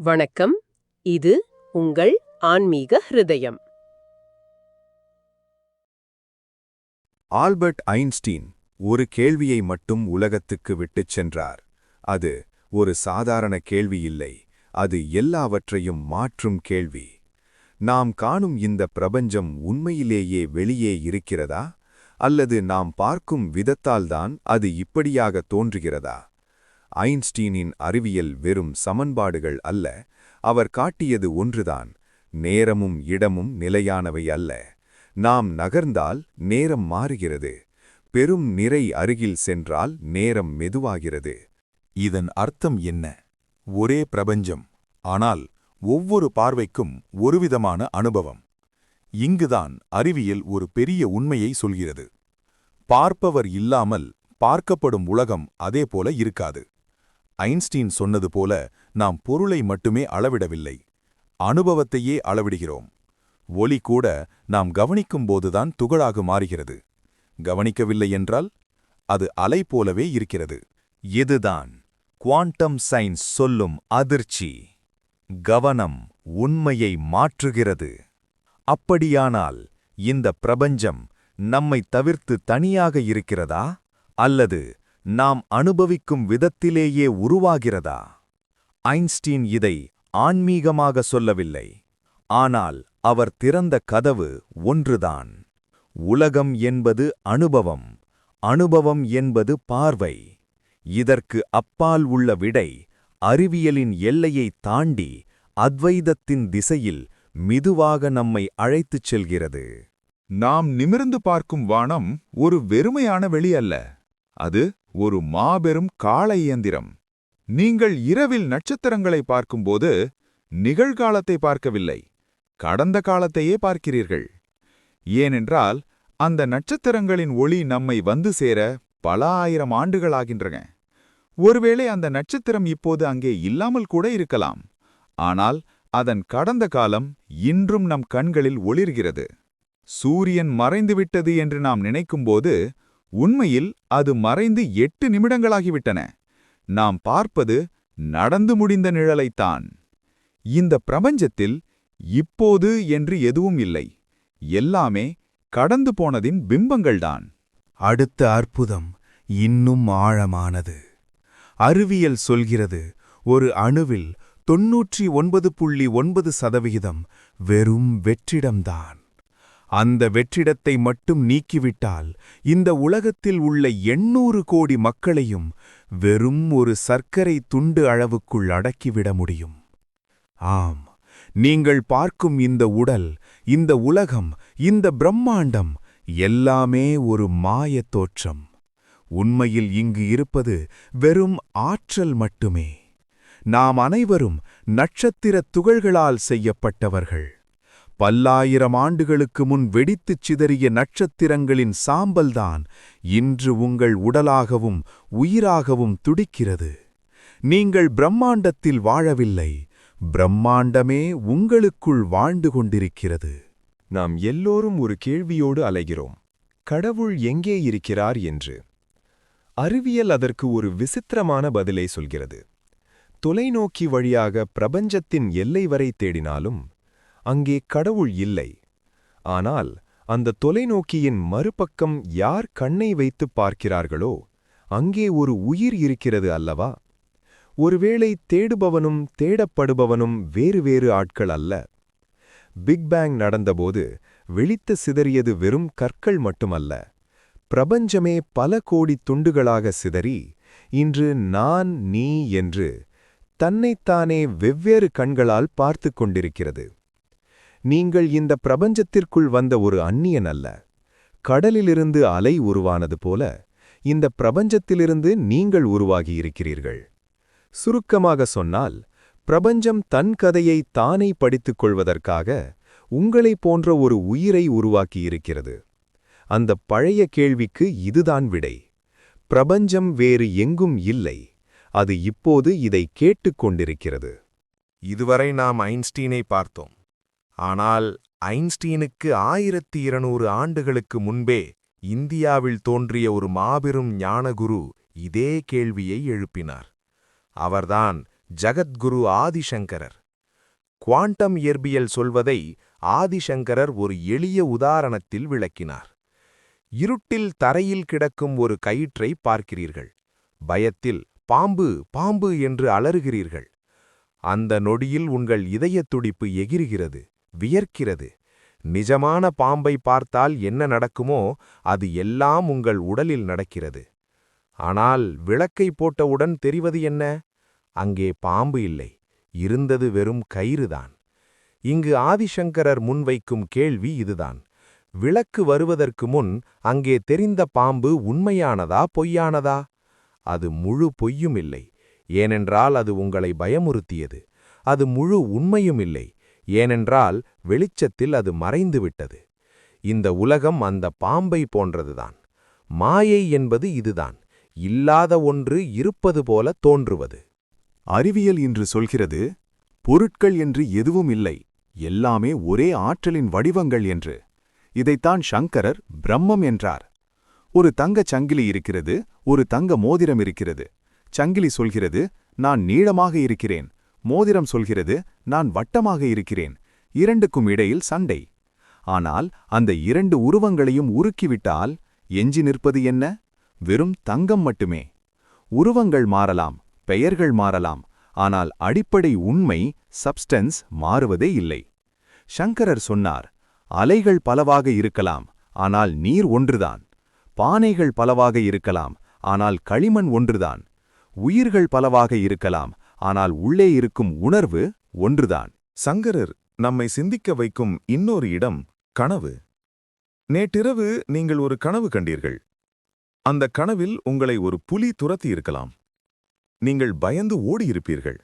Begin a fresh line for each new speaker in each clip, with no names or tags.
வணக்கம். இது உங்கள் ஆன்மீக ஹிருதயம்.
ஆல்பர்ட் ஐன்ஸ்டீன் ஒரு கேள்வியை மட்டும் உலகத்துக்கு விட்டுச் சென்றார். அது ஒரு சாதாரண கேள்வி இல்லை, அது எல்லாவற்றையும் மாற்றும் கேள்வி. நாம் காணும் இந்த பிரபஞ்சம் உண்மையிலேயே வெளியே இருக்கிறதா, அல்லது நாம் பார்க்கும் விதத்தால்தான் அது இப்படியாக தோன்றுகிறதா? ஐன்ஸ்டீனின் அறிவியல் வெறும் சமன்பாடுகள் அல்ல, அவர் காட்டியது ஒன்றுதான்: நேரமும் இடமும் நிலையானவை அல்ல. நாம் நகர்ந்தால் நேரம் மாறுகிறது, பெரும் நிறை அருகில் சென்றால் நேரம் மெதுவாகிறது.
இதன் அர்த்தம் என்ன? ஒரே பிரபஞ்சம், ஆனால் ஒவ்வொரு பார்வைக்கும் ஒருவிதமான அனுபவம். இங்குதான் அறிவியல் ஒரு பெரிய உண்மையை சொல்கிறது. பார்ப்பவர் இல்லாமல் பார்க்கப்படும் உலகம் அதேபோல இருக்காது. ஐன்ஸ்டீன் சொன்னது போல நாம் பொருளை மட்டுமே அளவிடவில்லை, அனுபவத்தையே அளவிடுகிறோம். ஒளி கூட நாம் கவனிக்கும்போதுதான் துகளாக மாறுகிறது. கவனிக்கவில்லை என்றால் அது அலை போலவே இருக்கிறது.
இதுதான் குவாண்டம் சயின்ஸ் சொல்லும் அதிர்ச்சி. கவனம் உண்மையை மாற்றுகிறது. அப்படியானால் இந்த பிரபஞ்சம் நம்மை தவிர்த்து தனியாக இருக்கிறதா, அல்லது நாம் அனுபவிக்கும் விதத்திலேயே உருவாகிறதா? ஐன்ஸ்டீன் இதை ஆன்மீகமாக சொல்லவில்லை, ஆனால் அவர் திறந்த கதவு ஒன்றுதான்: உலகம் என்பது அனுபவம், அனுபவம் என்பது பார்வை. இதற்கு அப்பால் உள்ள விடை அறிவியலின் எல்லையை தாண்டி அத்வைதத்தின் திசையில் மெதுவாக நம்மை அழைத்துச் செல்கிறது.
நாம் நிமிர்ந்து பார்க்கும் வானம் ஒரு வெறுமையான வெளி அல்ல, அது ஒரு மாபெரும் கால இயந்திரம். நீங்கள் இரவில் நட்சத்திரங்களை பார்க்கும்போது நிகழ்காலத்தை பார்க்கவில்லை, கடந்த காலத்தையே பார்க்கிறீர்கள். ஏனென்றால் அந்த நட்சத்திரங்களின் ஒளி நம்மை வந்து சேர பல ஆயிரம் ஆண்டுகளாகின்றன. ஒருவேளை அந்த நட்சத்திரம் இப்போது அங்கே இல்லாமல் கூட இருக்கலாம், ஆனால் அதன் கடந்த காலம் இன்றும் நம் கண்களில் ஒளிர்கிறது. சூரியன் மறைந்துவிட்டது என்று நாம் நினைக்கும்போது உண்மையில் அது மறைந்து 8 நிமிடங்களாகிவிட்டன. நாம் பார்ப்பது நடந்து முடிந்த நிழலைத்தான். இந்த பிரபஞ்சத்தில் இப்போது என்று எதுவும் இல்லை, எல்லாமே கடந்து போனதின் பிம்பங்கள்தான்.
அடுத்த அற்புதம் இன்னும் ஆழமானது. அறிவியல் சொல்கிறது, ஒரு அணுவில் 99.9% வெறும் வெற்றிடம்தான். அந்த வெற்றிடத்தை மட்டும் நீக்கிவிட்டால் இந்த உலகத்தில் உள்ள 800 கோடி மக்களையும் வெறும் ஒரு சர்க்கரை துண்டு அளவுக்குள் அடக்கிவிட முடியும். ஆம், நீங்கள் பார்க்கும் இந்த உடல், இந்த உலகம், இந்த பிரம்மாண்டம் எல்லாமே ஒரு மாயத் தோற்றம். உண்மையில் இங்கு இருப்பது வெறும் ஆற்றல் மட்டுமே. நாம் அனைவரும் நட்சத்திரத் துகள்களால் செய்யப்பட்டவர்கள். பல்லாயிரம் ஆண்டுகளுக்கு முன் வெடித்துச் சிதறிய நட்சத்திரங்களின் சாம்பல்தான் இன்று உங்கள் உடலாகவும் உயிராகவும் துடிக்கிறது. நீங்கள் பிரம்மாண்டத்தில் வாழவில்லை, பிரம்மாண்டமே உங்களுக்குள் வாழ்ந்து கொண்டிருக்கிறது.
நாம் எல்லோரும் ஒரு கேள்வியோடு அலைகிறோம்: கடவுள் எங்கே இருக்கிறார் என்று. அறிவியல் அதற்கு ஒரு விசித்திரமான பதிலை சொல்கிறது. தொலைநோக்கி வழியாக பிரபஞ்சத்தின் எல்லை வரை தேடினாலும் அங்கே கடவுள் இல்லை. ஆனால் அந்த தொலைநோக்கியின் மறுபக்கம் யார் கண்ணை வைத்துப் பார்க்கிறார்களோ அங்கே ஒரு உயிர் இருக்கிறது அல்லவா? ஒருவேளை தேடுபவனும் தேடப்படுபவனும் வேறு வேறு ஆட்கள் அல்ல. பிக் பேங் நடந்தபோது வெளித்து சிதறியது வெறும் கற்கள் மட்டுமல்ல, பிரபஞ்சமே பல கோடி துண்டுகளாக சிதறி இன்று நான் நீ என்று தன்னைத்தானே வெவ்வேறு கண்களால் பார்த்து கொண்டிருக்கிறது. நீங்கள் இந்த பிரபஞ்சத்திற்குள் வந்த ஒரு அந்நியன் அல்ல. கடலிலிருந்து அலை உருவானது போல இந்த பிரபஞ்சத்திலிருந்து நீங்கள் உருவாகியிருக்கிறீர்கள். சுருக்கமாக சொன்னால், பிரபஞ்சம் தன் கதையை தானே படித்துக் கொள்வதற்காக உங்களைப் போன்ற ஒரு உயிரை உருவாக்கியிருக்கிறது. அந்த பழைய கேள்விக்கு இதுதான் விடை. பிரபஞ்சம் வேறு எங்கும் இல்லை, அது இப்போது இதை கேட்டுக்கொண்டிருக்கிறது.
இதுவரை நாம் ஐன்ஸ்டீனை பார்த்தோம். ஆனால் ஐன்ஸ்டீனுக்கு 1200 ஆண்டுகளுக்கு முன்பே இந்தியாவில் தோன்றிய ஒரு மாபெரும் ஞானகுரு இதே கேள்வியை எழுப்பினார். அவர்தான் ஜகத்குரு ஆதிசங்கரர். குவாண்டம் இயற்பியல் சொல்வதை ஆதிசங்கரர் ஒரு எளிய உதாரணத்தில் விளக்கினார். இருட்டில் தரையில் கிடக்கும் ஒரு கயிற்றை பார்க்கிறீர்கள். பயத்தில் பாம்பு பாம்பு என்று அலறுகிறீர்கள். அந்த நொடியில் உங்கள் இதயத் துடிப்பு எகிறுகிறது, வியர்க்கிறது. நிஜமான பாம்பை பார்த்தால் என்ன நடக்குமோ அது எல்லாம் உங்கள் உடலில் நடக்கிறது. ஆனால் விளக்கை போட்டவுடன் தெரிவது என்ன? அங்கே பாம்பு இல்லை, இருந்தது வெறும் கயிறுதான். இங்கு ஆதிசங்கரர் முன்வைக்கும் கேள்வி இதுதான். விளக்கு வருவதற்கு முன் அங்கே தெரிந்த பாம்பு உண்மையானதா பொய்யானதா? அது முழு பொய்யும் இல்லை, ஏனென்றால் அது உங்களை பயமுறுத்தியது. அது முழு உண்மையும் இல்லை, ஏனென்றால் வெளிச்சத்தில் அது மறைந்துவிட்டது. இந்த உலகம் அந்த பாம்பை போன்றதுதான். மாயை என்பது இதுதான், இல்லாத ஒன்று இருப்பது போல தோன்றுவது.
அறிவியல் இன்று சொல்கிறது, பொருட்கள் என்று எதுவும் இல்லை, எல்லாமே ஒரே ஆற்றலின் வடிவங்கள் என்று. இதைத்தான் சங்கரர் பிரம்மம் என்றார். ஒரு தங்கச் சங்கிலி இருக்கிறது, ஒரு தங்க மோதிரம் இருக்கிறது. சங்கிலி சொல்கிறது, நான் நீளமாக இருக்கிறேன். மோதிரம் சொல்கிறது, நான் வட்டமாக இருக்கிறேன். இரண்டுக்கும் இடையில் சண்டை. ஆனால் அந்த இரண்டு உருவங்களையும் உருக்கிவிட்டால் எஞ்சி நிற்பது என்ன? வெறும் தங்கம் மட்டுமே. உருவங்கள் மாறலாம், பெயர்கள் மாறலாம், ஆனால் அடிப்படை உண்மை சப்ஸ்டன்ஸ் மாறுவதே இல்லை. சங்கரர் சொன்னார், அலைகள் பலவாக இருக்கலாம், ஆனால் நீர் ஒன்றுதான். பானைகள் பலவாக இருக்கலாம், ஆனால் களிமண் ஒன்றுதான். உயிர்கள் பலவாக இருக்கலாம், ஆனால் உள்ளே இருக்கும் உணர்வு ஒன்றுதான்.
சங்கரர் நம்மை சிந்திக்க வைக்கும் இன்னொரு இடம் கனவு. நேற்றிரவு நீங்கள் ஒரு கனவு கண்டீர்கள். அந்த கனவில் உங்களை ஒரு புலி துரத்தி இருக்கலாம். நீங்கள் பயந்து ஓடியிருப்பீர்கள்.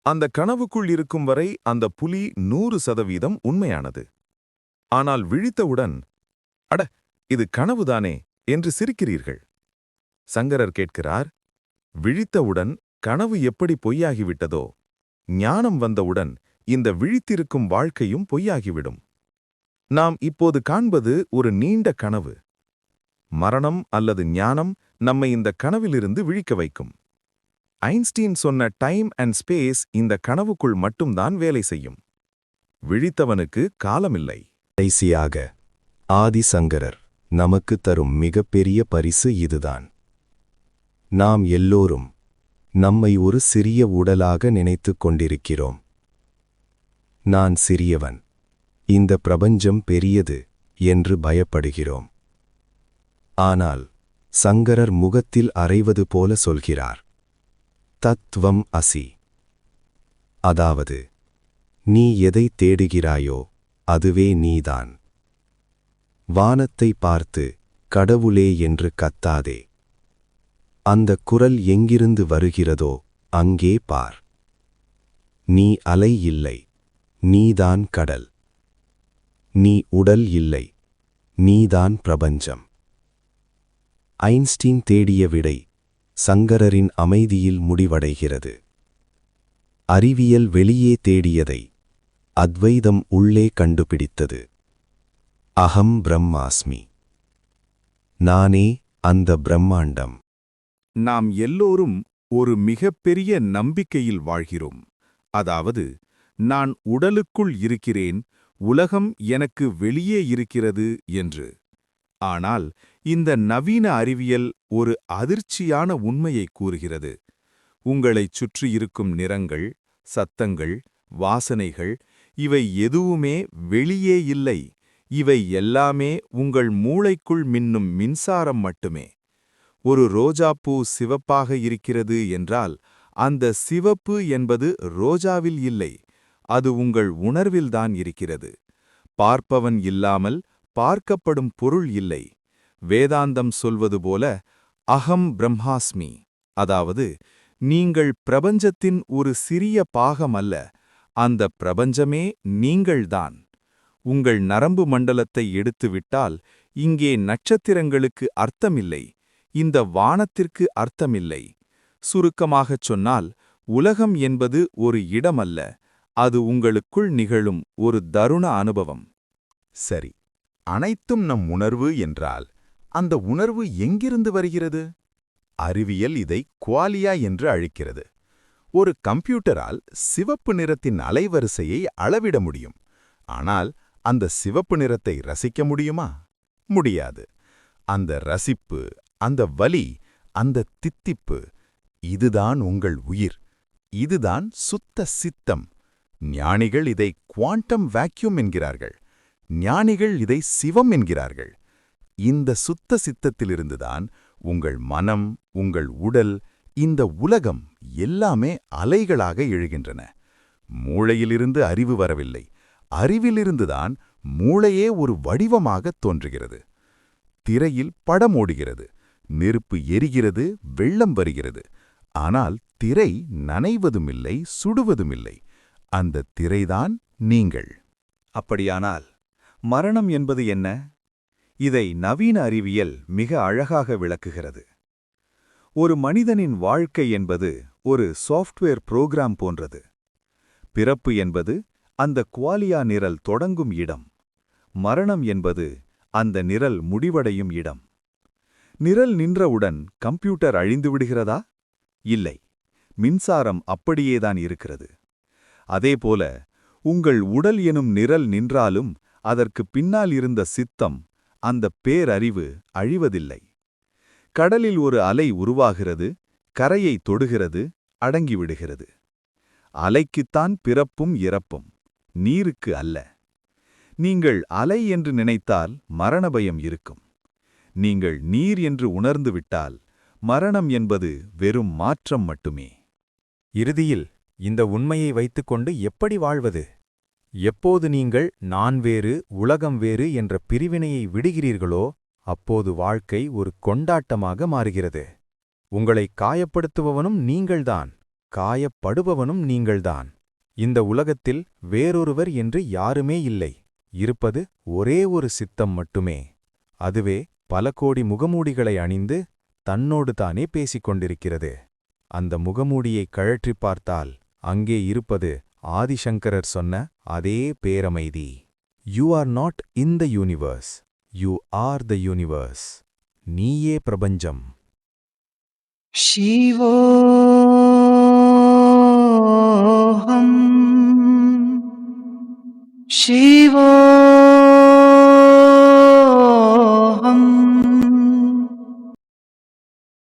அந்த கனவுக்குள் இருக்கும் வரை அந்த புலி 100% உண்மையானது. ஆனால் விழித்தவுடன், அட, இது கனவுதானே என்று சிரிக்கிறீர்கள். சங்கரர் கேட்கிறார், விழித்தவுடன் கனவு எப்படி பொய்யாகிவிட்டதோ, ஞானம் வந்தவுடன் இந்த விழித்திருக்கும் வாழ்க்கையும் பொய்யாகிவிடும். நாம் இப்போது காண்பது ஒரு நீண்ட கனவு. மரணம் அல்லது ஞானம் நம்மை இந்த கனவிலிருந்து விழிக்க வைக்கும். ஐன்ஸ்டீன் சொன்ன டைம் அண்ட் ஸ்பேஸ் இந்த கனவுக்குள் மட்டும்தான் வேலை செய்யும். விழித்தவனுக்கு காலமில்லை.
கடைசியாக ஆதிசங்கரர் நமக்கு தரும் மிகப்பெரிய பரிசு இதுதான். நாம் எல்லோரும் நம்மை ஒரு சிறிய உடலாக நினைத்துக் கொண்டிருக்கிறோம். நான் சிறியவன், இந்த பிரபஞ்சம் பெரியது என்று பயப்படுகிறோம். ஆனால் சங்கரர் முகத்தில் அறைவது போல சொல்கிறார், தத்துவம் அசி. அதாவது, நீ எதை தேடுகிறாயோ அதுவே நீதான். வானத்தை பார்த்து கடவுளே என்று கத்தாதே. அந்த குரல் எங்கிருந்து வருகிறதோ அங்கே பார். நீ அலை இல்லை, நீதான் கடல். நீ உடல் இல்லை, நீதான் பிரபஞ்சம். ஐன்ஸ்டீன் தேடிய விடை சங்கரரின் அமைதியில் முடிவடைகிறது. அறிவியல் வெளியே தேடியதை அத்வைதம் உள்ளே கண்டுபிடித்தது. அகம் பிரம்மாஸ்மி. நானே அந்த பிரம்மாண்டம்.
நாம் எல்லோரும் ஒரு மிகப்பெரிய நம்பிக்கையில் வாழ்கிறோம். அதாவது, நான் உடலுக்குள் இருக்கிறேன், உலகம் எனக்கு வெளியே இருக்கிறது என்று. ஆனால் இந்த நவீன அறிவியல் ஒரு அதிர்ச்சியான உண்மையை கூறுகிறது. உங்களைச் சுற்றியிருக்கும் நிறங்கள், சத்தங்கள், வாசனைகள், இவை எதுவுமே வெளியே இல்லை. இவை எல்லாமே உங்கள் மூளைக்குள் மின்னும் மின்சாரம் மட்டுமே. ஒரு ரோஜாப்பூ சிவப்பாக இருக்கிறது என்றால் அந்த சிவப்பு என்பது ரோஜாவில் இல்லை, அது உங்கள் உணர்வில்தான் இருக்கிறது. பார்ப்பவன் இல்லாமல் பார்க்கப்படும் பொருள் இல்லை. வேதாந்தம் சொல்வது போல அகம் பிரம்மாஸ்மி, அதாவது நீங்கள் பிரபஞ்சத்தின் ஒரு சிறிய பாகம் அல்ல, அந்த பிரபஞ்சமே நீங்கள்தான். உங்கள் நரம்பு மண்டலத்தை எடுத்துவிட்டால் இங்கே நட்சத்திரங்களுக்கு அர்த்தமில்லை, இந்த வானத்திற்கு அர்த்தமில்லை. சுருக்கமாகச் சொன்னால், உலகம் என்பது ஒரு இடமல்ல, அது உங்களுக்குள் நிகழும் ஒரு தருண அனுபவம்.
சரி, அனைத்தும் நம் உணர்வு என்றால் அந்த உணர்வு எங்கிருந்து வருகிறது? அறிவியல் இதை குவாலியா என்று அழைக்கிறது.
ஒரு கம்ப்யூட்டரால் சிவப்பு நிறத்தின் அலைவரிசையை அளவிட முடியும். ஆனால் அந்த சிவப்பு நிறத்தை ரசிக்க முடியுமா? முடியாது. அந்த ரசிப்பு, அந்த வலி, அந்த தித்திப்பு, இதுதான் உங்கள் உயிர். இதுதான் சுத்த சித்தம். ஞானிகள் இதை குவாண்டம் வேக்யூம் என்கிறார்கள். ஞானிகள் இதை சிவம் என்கிறார்கள். இந்த சுத்த சித்தத்திலிருந்துதான் உங்கள் மனம், உங்கள் உடல், இந்த உலகம் எல்லாமே அலைகளாக எழுகின்றன. மூளையிலிருந்து அறிவு வரவில்லை. அறிவிலிருந்துதான் மூளையே ஒரு வடிவமாகத் தோன்றுகிறது. திரையில் படம் ஓடுகிறது. நெருப்பு எரிகிறது, வெள்ளம் வருகிறது. ஆனால் திரை நனைவதுமில்லை, சுடுவதுமில்லை. அந்த திரைதான் நீங்கள்.
அப்படியானால் மரணம் என்பது என்ன? இதை நவீன அறிவியல் மிக அழகாக விளக்குகிறது. ஒரு மனிதனின் வாழ்க்கை என்பது ஒரு சாஃப்ட்வேர் புரோகிராம் போன்றது. பிறப்பு என்பது அந்த குவாலியா நிரல் தொடங்கும் இடம். மரணம் என்பது அந்த நிரல் முடிவடையும் இடம். நிரல் நின்றவுடன் கம்ப்யூட்டர் அழிந்துவிடுகிறதா? இல்லை. மின்சாரம் அப்படியேதான் இருக்கிறது. அதேபோல உங்கள் உடல் எனும் நிரல் நின்றாலும் அதற்கு பின்னால் இருந்த சித்தம், அந்த பேரறிவு அழிவதில்லை. கடலில் ஒரு அலை உருவாகிறது, கரையை தொடுகிறது, அடங்கிவிடுகிறது. அலைக்குத்தான் பிறப்பும் இறப்பும், நீருக்கு அல்ல. நீங்கள் அலை என்று நினைத்தால் மரணபயம் இருக்கும். நீங்கள் நீர் என்று உணர்ந்து விட்டால் மரணம் என்பது வெறும் மாற்றம் மட்டுமே.
இறுதியில் இந்த உண்மையை வைத்துக்கொண்டு எப்படி வாழ்வது? எப்போது நீங்கள் நான் வேறு, உலகம் வேறு என்ற பிரிவினையை விடுகிறீர்களோ அப்போது வாழ்க்கை ஒரு கொண்டாட்டமாக மாறுகிறது. உங்களை காயப்படுத்துபவனும் நீங்கள்தான், காயப்படுபவனும் நீங்கள்தான். இந்த உலகத்தில் வேறொருவர் என்று யாருமே இல்லை. இருப்பது ஒரே ஒரு சித்தம் மட்டுமே. அதுவே பல கோடி முகமூடிகளை அணிந்து தன்னோடு தானே பேசிக் கொண்டிருக்கிறது. அந்த முகமூடியை கழற்றிப் பார்த்தால் அங்கே இருப்பது ஆதிசங்கரர் சொன்ன அதே பேரமைதி. You are not in the universe, you are the universe. நீயே பிரபஞ்சம்.
शिवोऽहम् शिवो